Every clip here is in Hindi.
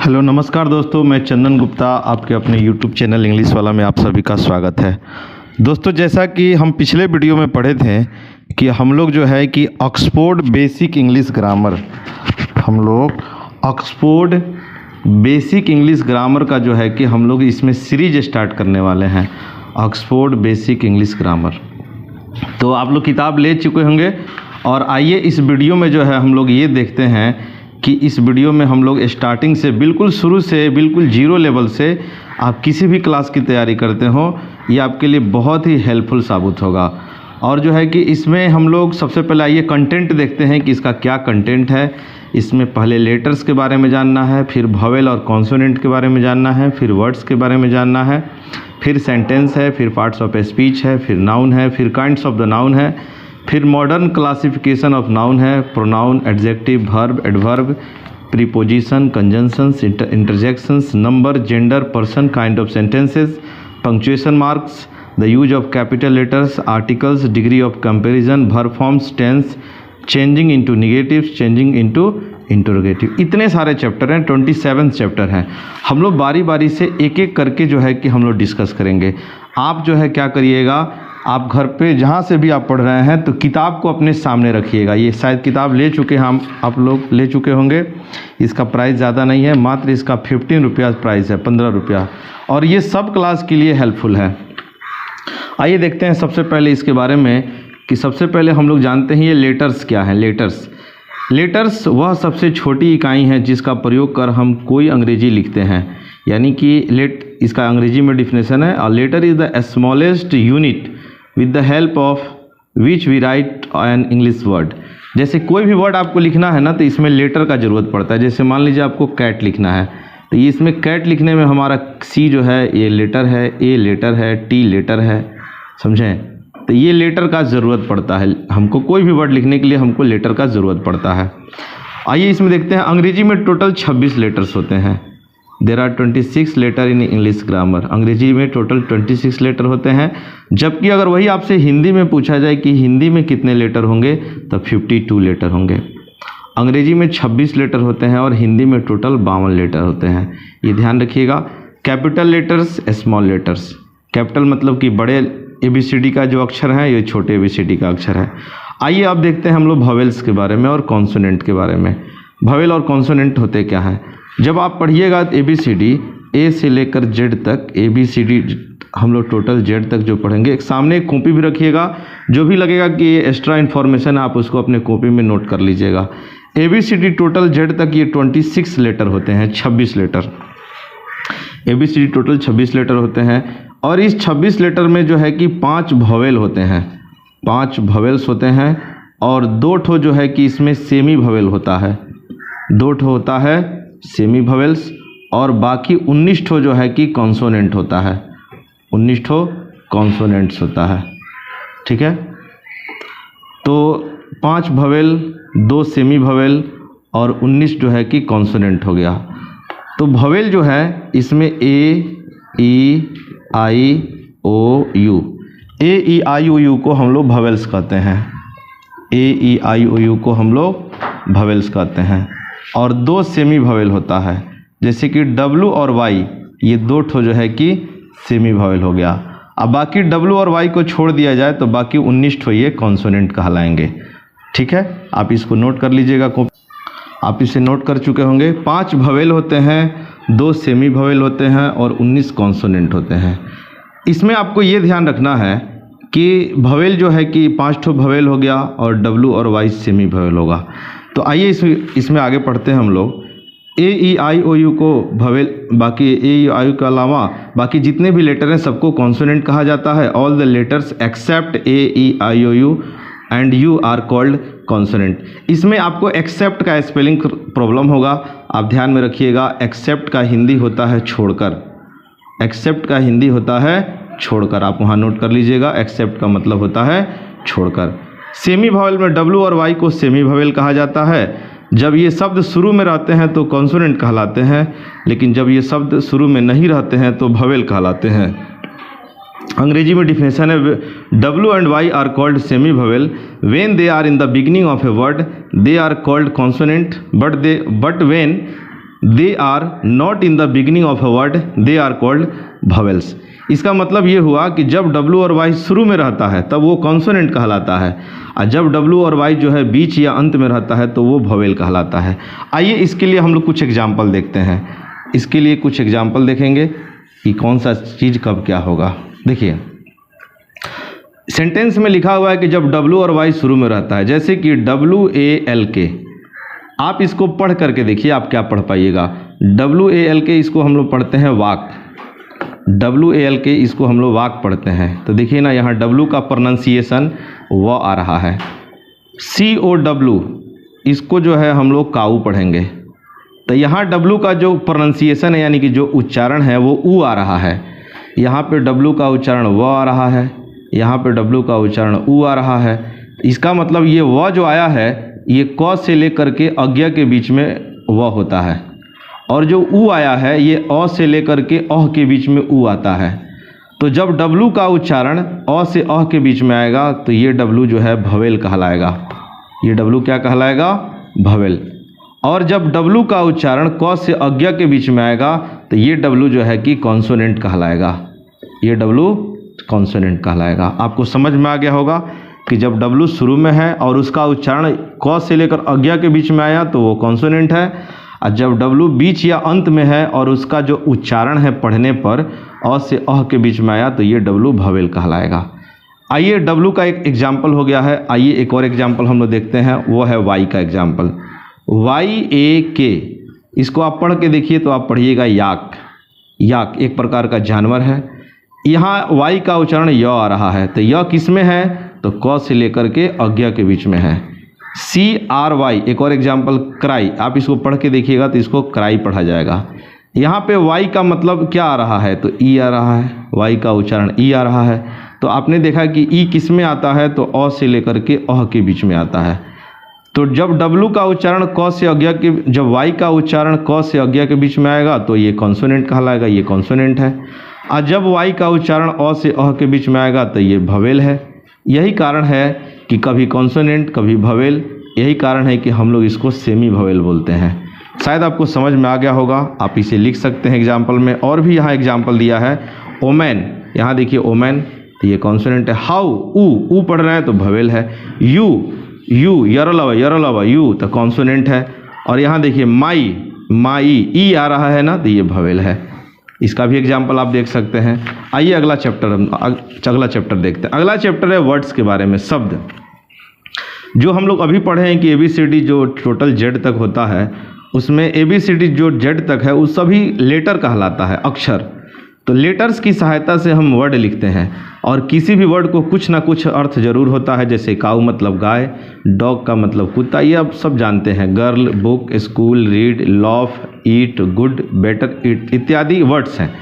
हेलो नमस्कार दोस्तों, मैं चंदन गुप्ता आपके अपने यूट्यूब चैनल इंग्लिश वाला में आप सभी का स्वागत है। दोस्तों, जैसा कि हम पिछले वीडियो में पढ़े थे कि हम लोग जो है कि ऑक्सफोर्ड बेसिक इंग्लिश ग्रामर का जो है कि हम लोग इसमें सीरीज स्टार्ट करने वाले हैं, ऑक्सफोर्ड बेसिक इंग्लिश ग्रामर। तो आप लोग किताब ले चुके होंगे और आइए इस वीडियो में जो है हम लोग ये देखते हैं कि इस वीडियो में हम लोग स्टार्टिंग से बिल्कुल शुरू से बिल्कुल जीरो लेवल से आप किसी भी क्लास की तैयारी करते हो, ये आपके लिए बहुत ही हेल्पफुल साबित होगा। और जो है कि इसमें हम लोग सबसे पहले आइए कंटेंट देखते हैं कि इसका क्या कंटेंट है। इसमें पहले लेटर्स के बारे में जानना है, फिर वॉवेल और कॉन्सोनेंट के बारे में जानना है, फिर वर्ड्स के बारे में जानना है, फिर सेंटेंस है, फिर पार्ट्स ऑफ स्पीच है, फिर नाउन है, फिर काइंड्स ऑफ द नाउन है, फिर मॉडर्न क्लासिफिकेशन ऑफ नाउन है, pronoun, adjective, verb, adverb, preposition, conjunctions, interjections, number, gender, person, kind of sentences, punctuation marks, the use of capital letters, articles, degree of comparison, verb forms, tense, changing into negatives, changing into interrogative. इतने सारे चैप्टर हैं, 27 चैप्टर हैं। हम लोग बारी बारी से एक एक करके जो है कि हम लोग डिस्कस करेंगे। आप जो है क्या करिएगा, आप घर पे जहाँ से भी आप पढ़ रहे हैं तो किताब को अपने सामने रखिएगा। ये शायद किताब ले चुके हैं, आप लोग ले चुके होंगे। इसका प्राइस ज़्यादा नहीं है, मात्र इसका 15 रुपया प्राइस है, 15 रुपया, और ये सब क्लास के लिए हेल्पफुल है। आइए देखते हैं सबसे पहले इसके बारे में कि सबसे पहले हम लोग जानते हैं ये लेटर्स क्या है। लेटर्स वह सबसे छोटी इकाई है जिसका प्रयोग कर हम कोई अंग्रेजी लिखते हैं, यानी कि इसका अंग्रेजी में डिफिनेशन है, और letter is the smallest unit with the help of which we write an English word. जैसे कोई भी वर्ड आपको लिखना है ना तो इसमें लेटर का ज़रूरत पड़ता है। जैसे मान लीजिए आपको कैट लिखना है तो ये इसमें कैट लिखने में हमारा सी जो है ये लेटर है, ए लेटर है, टी लेटर है, समझें। तो ये लेटर का ज़रूरत पड़ता है हमको, कोई भी वर्ड लिखने के लिए हमको लेटर का ज़रूरत पड़ता है। आइए इसमें देखते हैं, अंग्रेजी में टोटल 26 लेटर्स होते हैं। There are 26 letter in English grammar. अंग्रेजी में टोटल 26 लेटर होते हैं, जबकि अगर वही आपसे हिंदी में पूछा जाए कि हिंदी में कितने लेटर होंगे तो 52 लेटर होंगे। अंग्रेजी में 26 लेटर होते हैं और हिंदी में टोटल 52 लेटर होते हैं, ये ध्यान रखिएगा। Capital letters, small letters. Capital मतलब कि बड़े ABCD का जो अक्षर है, ये छोटे ABCD का अक्षर है। आइए अब देखते हैं हम लोग वॉवेल्स के बारे में और कॉन्सोनेंट के बारे में। वॉवेल और कॉन्सोनेंट होते क्या हैं? जब आप पढ़िएगा ABCD A से लेकर Z तक, ABCD हम लोग टोटल Z तक जो पढ़ेंगे, एक सामने एक कॉपी भी रखिएगा। जो भी लगेगा कि ये एक्स्ट्रा इन्फॉर्मेशन है आप उसको अपने कॉपी में नोट कर लीजिएगा। ABCD टोटल Z तक ये 26 लेटर होते हैं, 26 लेटर। ABCD टोटल 26 लेटर होते हैं, और इस 26 लेटर में जो है कि 5 वॉवेल होते हैं, 5 वॉवेल्स होते हैं, और 2 ठो जो है कि इसमें सेमी वॉवेल होता है, 2 ठो होता है सेमी वॉवेल्स, और बाकी 19 ठो जो है कि कॉन्सोनेंट होता है, 19 ठो कॉन्सोनेंट्स होता है, ठीक है। तो 5 वॉवेल, 2 सेमी वॉवेल और 19 जो है कि कॉन्सोनेंट हो गया। तो वॉवेल जो है इसमें A-E-I-O-U, A-E-I-O-U को हम लोग वॉवेल्स कहते हैं, A-E-I-O-U को हम लोग वॉवेल्स कहते हैं। और 2 सेमी वॉवेल होता है, जैसे कि W और Y, ये 2 ठो जो है कि सेमी वॉवेल हो गया। अब बाकी W और Y को छोड़ दिया जाए तो बाकी 19 ठो ये कॉन्सोनेंट कहलाएंगे, ठीक है। आप इसको नोट कर लीजिएगा, आप इसे नोट कर चुके होंगे। 5 वॉवेल होते हैं, 2 सेमी वॉवेल होते हैं और 19 कॉन्सोनेंट होते हैं। इसमें आपको ये ध्यान रखना है कि वॉवेल जो है कि 5 ठो वॉवेल हो गया और W और Y सेमी वॉवेल होगा। तो आइए इसमें आगे पढ़ते हैं हम लोग। A-E-I-O-U को वॉवेल, बाकी A-E-I-O के अलावा बाकी जितने भी लेटर हैं सबको कॉन्सोनेंट कहा जाता है। All the letters except A-E-I-O-U and U are called consonant. इसमें आपको एक्सेप्ट का स्पेलिंग प्रॉब्लम होगा, आप ध्यान में रखिएगा। एक्सेप्ट का हिंदी होता है छोड़कर, एक्सेप्ट का हिंदी होता है छोड़कर, आप वहाँ नोट कर लीजिएगा। एक्सेप्ट का मतलब होता है छोड़कर। सेमी वॉवेल में W और Y को सेमी वॉवेल कहा जाता है। जब ये शब्द शुरू में रहते हैं तो कॉन्सोनेंट कहलाते हैं, लेकिन जब ये शब्द शुरू में नहीं रहते हैं तो वॉवेल कहलाते हैं। अंग्रेजी में डिफिनेशन है, W and Y are called semi vowel when they are in the beginning of a word, they are called consonant, but when they are not in the beginning of a word they are called vowels। इसका मतलब ये हुआ कि जब W और Y शुरू में रहता है तब वो कॉन्सोनेंट कहलाता है, और जब W और Y जो है बीच या अंत में रहता है तो वो वोवेल कहलाता है। आइए इसके लिए हम लोग कुछ एग्जाम्पल देखते हैं। इसके लिए कुछ एग्जाम्पल देखेंगे कि कौन सा चीज़ कब क्या होगा। देखिए सेंटेंस में लिखा हुआ है कि जब W और Y शुरू में रहता है, जैसे कि WALK, आप इसको पढ़ करके देखिए आप क्या पढ़ पाइएगा। WALK इसको हम लोग पढ़ते हैं वाक, WALK इसको हम लोग वाक पढ़ते हैं। तो देखिए ना यहाँ W का प्रोनाउंसिएशन व आ रहा है। COW इसको जो है हम लोग काऊ पढ़ेंगे, तो यहाँ W का जो प्रोनाउंसिएशन है यानी कि जो उच्चारण है वो ऊ आ रहा है। यहाँ पे W का उच्चारण व आ रहा है, यहाँ पे W का उच्चारण ऊ आ रहा है। इसका मतलब ये व जो आया है ये क से लेकर के अज्ञा के बीच में व होता है, और जो ऊ आया है ये अ से लेकर के अह के बीच में ऊ आता है। तो जब W का उच्चारण अ से अह के बीच में आएगा तो ये W जो है वोवेल कहलाएगा। ये W क्या कहलाएगा? वोवेल। और जब W का उच्चारण क से अज्ञा के बीच में आएगा तो ये W जो है कि कॉन्सोनेंट कहलाएगा। ये W कॉन्सोनेंट कहलाएगा। आपको समझ में आ गया होगा कि जब W शुरू में है और उसका उच्चारण क से लेकर अज्ञा के बीच में आया तो वो कॉन्सोनेंट है, और जब W बीच या अंत में है और उसका जो उच्चारण है पढ़ने पर अ से अह के बीच में आया तो ये W वोवेल कहलाएगा। आइए W का एक एग्जाम्पल हो गया है, आइए एक और एग्जाम्पल हम लोग देखते हैं, वो है Y का एग्जाम्पल। YAK इसको आप पढ़ के देखिए तो आप पढ़िएगा याक। याक एक प्रकार का जानवर है। यहाँ Y का उच्चारण य आ रहा है, तो य किस में है? तो क से लेकर के अज्ञा के बीच में है। CRY एक और एग्जाम्पल क्राई, आप इसको पढ़ के देखिएगा तो इसको क्राई पढ़ा जाएगा। यहाँ पे Y का मतलब क्या आ रहा है? तो ई आ रहा है, Y का उच्चारण ई आ रहा है। तो आपने देखा कि ई किस में आता है? तो अ से लेकर के अह के बीच में आता है। तो जब W का उच्चारण क से अज्ञा के, जब Y का उच्चारण क से अज्ञा के बीच में आएगा तो ये कॉन्सोनेंट कहलाएगा, ये कॉन्सोनेंट है। और जब Y का उच्चारण अ से अह के बीच में आएगा तो ये वोवेल है। यही कारण है कि कभी कॉन्सोनेंट कभी वोवेल, यही कारण है कि हम लोग इसको सेमी वोवेल बोलते हैं। शायद आपको समझ में आ गया होगा, आप इसे लिख सकते हैं एग्जाम्पल में। और भी यहाँ एग्जाम्पल दिया है ओमैन, यहाँ देखिए ओमैन तो ये कॉन्सोनेंट है। हाउ ऊ पढ़ रहे हैं तो वोवेल है। यू यरलवा यू तो कॉन्सोनेंट है। और यहाँ देखिए माई ई आ रहा है ना, तो ये वोवेल है। इसका भी एग्जाम्पल आप देख सकते हैं। आइए अगला चैप्टर देखते हैं। अगला चैप्टर है वर्ड्स के बारे में, शब्द। जो हम लोग अभी पढ़े हैं कि ABCD जो टोटल Z तक होता है उसमें ABCD जो Z तक है वो सभी लेटर कहलाता है, अक्षर। तो लेटर्स की सहायता से हम वर्ड लिखते हैं, और किसी भी वर्ड को कुछ ना कुछ अर्थ जरूर होता है। जैसे काऊ मतलब गाय, डॉग का मतलब कुत्ता, ये आप सब जानते हैं। Girl, book, school, read, laugh, eat, good, better, eat इत्यादि वर्ड्स हैं।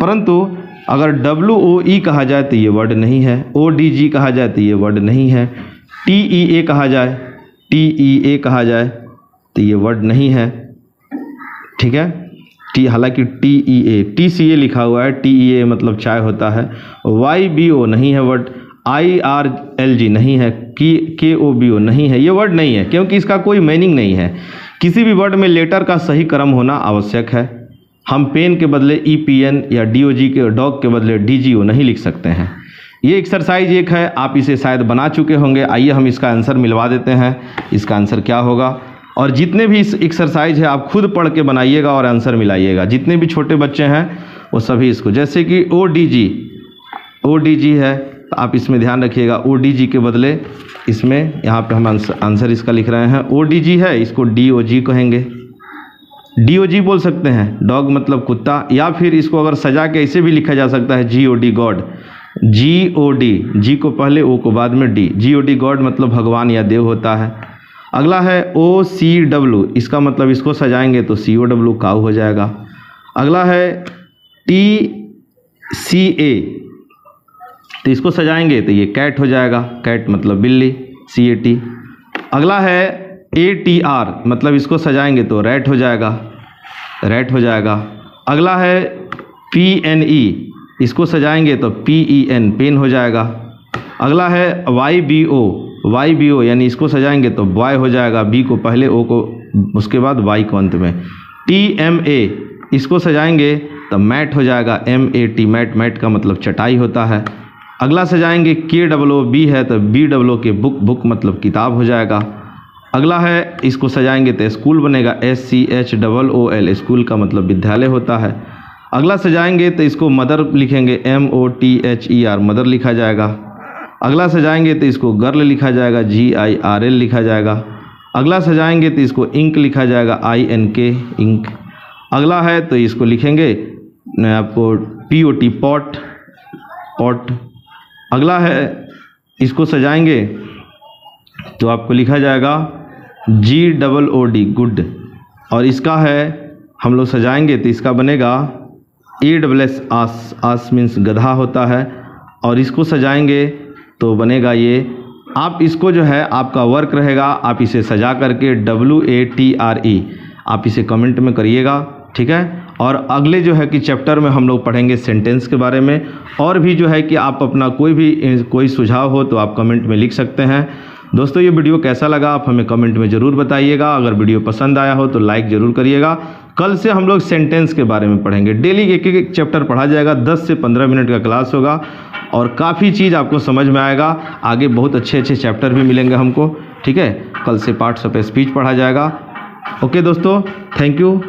परंतु अगर WOE कहा जाए तो ये वर्ड नहीं है, ODG कहा जाए तो ये वर्ड नहीं है, TEA कहा जाए तो ये वर्ड नहीं है। ठीक है, हालांकि TCA लिखा हुआ है, TEA मतलब चाय होता है। YBO नहीं है वर्ड, IRLG नहीं है, KOBO नहीं है, ये वर्ड नहीं है क्योंकि इसका कोई मीनिंग नहीं है। किसी भी वर्ड में लेटर का सही क्रम होना आवश्यक है। हम पेन के बदले EPN या DOG के, डॉग के बदले DGO नहीं लिख सकते हैं। ये एक्सरसाइज एक है, आप इसे शायद बना चुके होंगे। आइए हम इसका आंसर मिलवा देते हैं। इसका आंसर क्या होगा? और जितने भी इस एक्सरसाइज है आप खुद पढ़ के बनाइएगा और आंसर मिलाइएगा। जितने भी छोटे बच्चे हैं वो सभी इसको, जैसे कि ODG है तो आप इसमें ध्यान रखिएगा। ODG के बदले इसमें यहाँ पे हम आंसर इसका लिख रहे हैं। ODG है, इसको DOG कहेंगे, DOG बोल सकते हैं, डॉग मतलब कुत्ता। या फिर इसको अगर सजा के ऐसे भी लिखा जा सकता है, GOD गॉड, GOD, G को पहले, O को बाद में D, GOD गॉड मतलब भगवान या देव होता है। अगला है OCW, इसका मतलब इसको सजाएंगे तो COW काऊ हो जाएगा। अगला है TCA, तो इसको सजाएंगे तो ये कैट हो जाएगा, कैट मतलब बिल्ली, CAT। अगला है ATR, मतलब इसको सजाएंगे तो रैट हो जाएगा, रैट हो जाएगा। अगला है PNE, इसको सजाएंगे तो PEN, पेन हो जाएगा। अगला है YBO यानी इसको सजाएंगे तो बॉय हो जाएगा, B को पहले, O को उसके बाद Y को अंत में। TMA, इसको सजाएंगे तो मैट हो जाएगा, MAT, मैट, मैट का मतलब चटाई होता है। अगला सजाएंगे KOOB है तो BOO के बुक, बुक मतलब किताब हो जाएगा। अगला है इसको सजाएंगे तो स्कूल बनेगा, SCHOOL, स्कूल का मतलब विद्यालय होता है। अगला सजाएंगे तो इसको मदर लिखेंगे, MOTHER, मदर लिखा जाएगा। अगला सजाएंगे तो इसको गर्ल लिखा जाएगा, GIRL लिखा जाएगा। अगला सजाएंगे तो इसको इंक लिखा जाएगा, INK, इंक। अगला है तो इसको लिखेंगे आपको POT, पॉट, पॉट। अगला है इसको सजाएंगे तो आपको लिखा जाएगा GOOD, गुड। और इसका है हम लोग सजाएंगे तो इसका बनेगा ASS, आस, आस मीन्स गधा होता है। और इसको सजाएंगे तो बनेगा ये, आप इसको जो है आपका वर्क रहेगा, आप इसे सजा करके WATRE आप इसे कमेंट में करिएगा, ठीक है। और अगले जो है कि चैप्टर में हम लोग पढ़ेंगे सेंटेंस के बारे में। और भी जो है कि आप अपना कोई सुझाव हो तो आप कमेंट में लिख सकते हैं। दोस्तों ये वीडियो कैसा लगा आप हमें कमेंट में ज़रूर बताइएगा। अगर वीडियो पसंद आया हो तो लाइक ज़रूर करिएगा। कल से हम लोग सेंटेंस के बारे में पढ़ेंगे, डेली एक एक चैप्टर पढ़ा जाएगा, 10 से 15 मिनट का क्लास होगा और काफ़ी चीज़ आपको समझ में आएगा। आगे बहुत अच्छे अच्छे चैप्टर भी मिलेंगे हमको, ठीक है। कल से पार्ट्स ऑफ स्पीच पढ़ा जाएगा। ओके दोस्तों, थैंक यू।